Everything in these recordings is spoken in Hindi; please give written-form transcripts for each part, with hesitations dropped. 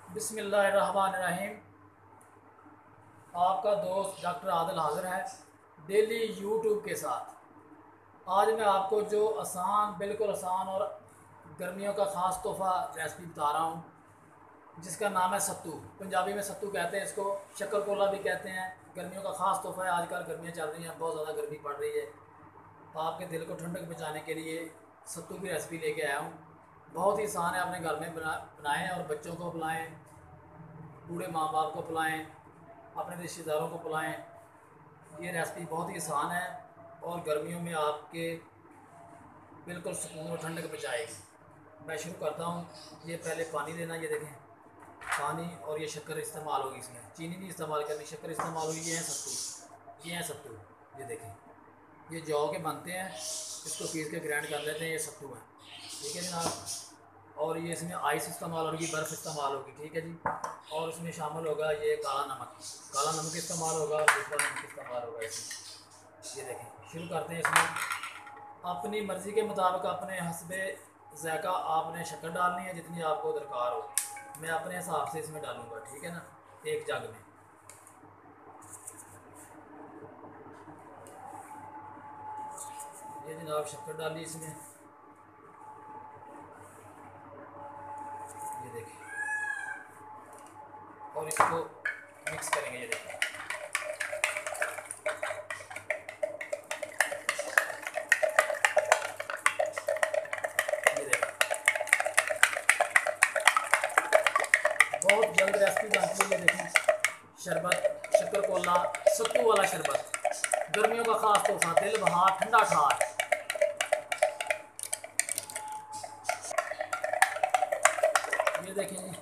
बिस्मिल्लाहिर्रहमानिर्रहीम। आपका दोस्त डॉक्टर आदिल हाज़िर है डेली यूट्यूब के साथ। आज मैं आपको जो बिल्कुल आसान और गर्मियों का ख़ास तोहफ़ा रेसिपी बता रहा हूँ, जिसका नाम है सत्तू। पंजाबी में सत्तू कहते हैं इसको, शक्कर-कोला भी कहते हैं। गर्मियों का ख़ास तोहफ़ा है। आजकल गर्मियाँ चल रही हैं, बहुत ज़्यादा गर्मी पड़ रही है। आपके दिल को ठंडक पहुँचाने के लिए सत्तू की रेसिपी लेके आया हूँ। बहुत ही आसान है, अपने घर में बनाएँ और बच्चों को पिलाएँ, बूढ़े माँ बाप को पिलाएँ, अपने रिश्तेदारों को पिलाएँ। ये रेसिपी बहुत ही आसान है और गर्मियों में आपके बिल्कुल सुकून और ठंडक पहुँचाएगी। मैं शुरू करता हूँ। ये पहले पानी लेना, ये देखें पानी, और ये शक्कर इस्तेमाल होगी इसमें, चीनी नहीं इस्तेमाल करनी, शक्कर इस्तेमाल होगी। ये है सत्तू, ये है सत्तू। ये देखें, ये जौ के बनते हैं, इसको पीस के ग्राइंड कर लेते हैं। ये सत्तू है, ठीक है जनाब। और ये इसमें आइस इस्तेमाल होगी, बर्फ़ इस्तेमाल होगी, ठीक है जी। और इसमें शामिल होगा ये काला नमक इस्तेमाल होगा और दूसरा नमक इस्तेमाल होगा इसमें। ये देखें, शुरू करते हैं। इसमें अपनी मर्ज़ी के मुताबिक, अपने हस्बे ज़ायक़ा आपने शक्कर डालनी है जितनी आपको दरकार हो। मैं अपने हिसाब से इसमें डालूँगा, ठीक है ना। एक जग में ये जनाब शक्कर डाली इसमें, ये देखें, और इसको मिक्स करेंगे। ये देखें, ये देखें, बहुत जल्द रेसिपी बनती है। ये देखें, शरबत, शक्कर-कोला, सत्तू वाला शरबत, गर्मियों का ख़ास तोहफ़ा, दिल बहार ठंडा ठार। ये देखें जी,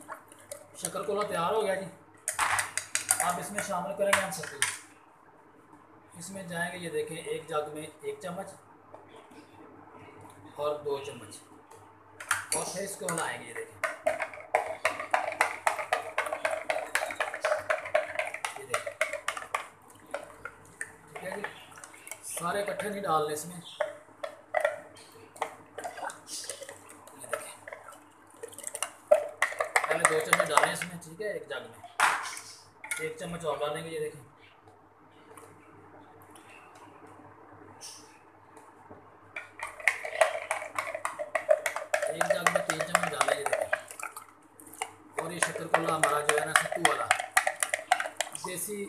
शक्कर-कोला तैयार हो गया जी। अब इसमें शामिल करेंगे हम सत्तू। इसमें जाएंगे, ये देखें, एक जग में 1 चम्मच और 2 चम्मच, और फिर इसको हिलाएंगे। ये देखें, ये देखें, ठीक है जी। सारे इकट्ठे नहीं डालने इसमें। ये देखें, पहले 2 चम्मच डालें इसमें, ठीक है। एक जग में 1 चम्मच और डालेंगे। ये देखें, एक जग में 3 चम्मच डालें। ये देखें, और ये शक्कर-कोला हमारा जो है ना, सत्तू वाला देसी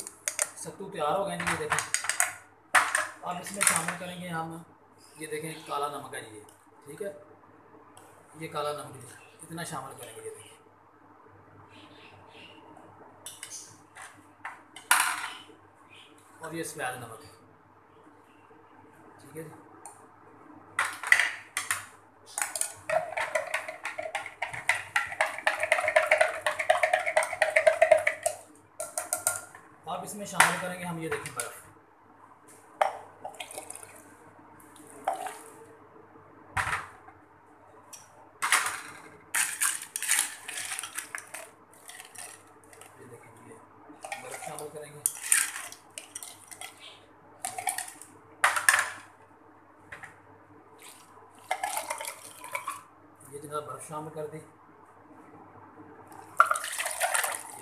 सत्तू तैयार हो गए। ये देखें, अब इसमें शामिल करेंगे हम, ये देखें, काला नमक है ये, ठीक है। ये काला नमक इतना शामिल करेंगे। ये देखें, और ये सफ़ेद नमक है, ठीक है जी। अब इसमें शामिल करेंगे हम, ये देखें, बर्फ़। ये देखें, ये बर्फ़ शामिल करेंगे। ये जनाब बर्फ़ शामिल कर दी। ये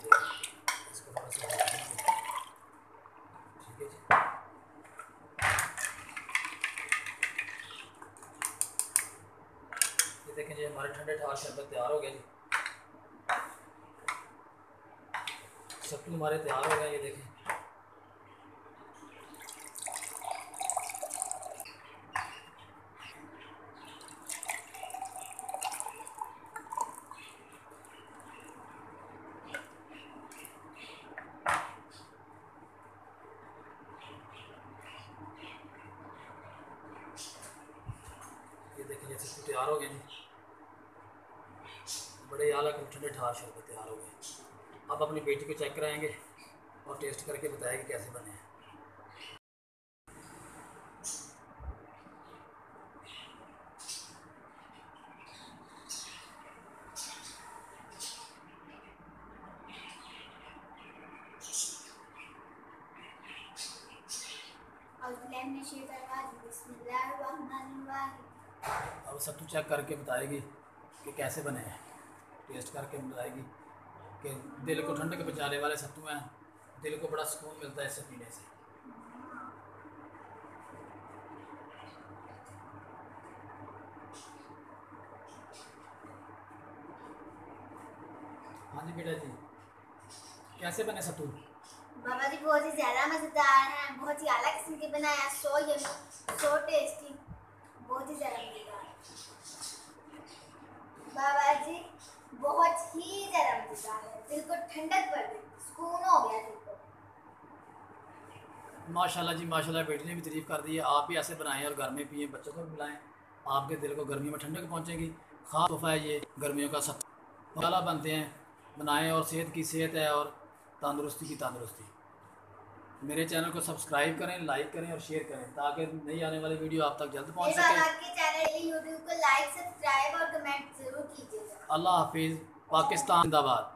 देखें, इसको थोड़ा सा हिला देंगे, ठीक है जी। ये देखें जी, हमारे ठंडे ठार शरबत तैयार हो गया जी। सत्तू हमारे तैयार हो गए। ये देखें, ये देखें, ये सत्तू तैयार हो गए जी। बड़े आला के ठंडे ठार शरबत तैयार हो गए। अब अपनी बेटी को चेक कराएंगे और टेस्ट करके बताएंगे कैसे बने हैं। अब सत्तू चेक करके बताएगी कि कैसे बने हैं, टेस्ट करके बताएगी कि दिल को ठंडक पहुँचाने वाले सत्तू हैं, दिल को बड़ा सुकून मिलता है इससे पीने से। हाँ जी बेटा जी, कैसे बने सत्तू? बाबा जी बहुत ही ज़्यादा मज़ेदार हैं, बहुत ही आला किस्म के बनाए हैं, सो यमी, सो टेस्टी, बहुत ही ज़्यादा मज़ेदार। बाबा जी बहुत ही ज़्यादा मज़ेदार है, दिल को ठंडक कर दी, सुकून हो गया दिल को। माशाल्लाह जी माशाल्लाह, बेटी ने भी तारीफ़ कर दी है। आप भी ऐसे बनाएं और घर में पिए, बच्चों को भी पिलाएं, आपके दिल को गर्मी में ठंडक पहुँचेगी। ख़ास तोहफ़ा है ये गर्मियों का सत्तू। मसाला बनते हैं, बनाएं और सेहत की सेहत है और तंदुरुस्ती की तंदुरुस्ती। मेरे चैनल को सब्सक्राइब करें, लाइक करें और शेयर करें ताकि नई आने वाली वीडियो आप तक जल्द पहुँच सके। आपके चैनल यूट्यूब को लाइक, सब्सक्राइब और कमेंट जरूर कीजिएगा। अल्लाह हाफिज़। पाकिस्तान जिंदाबाद।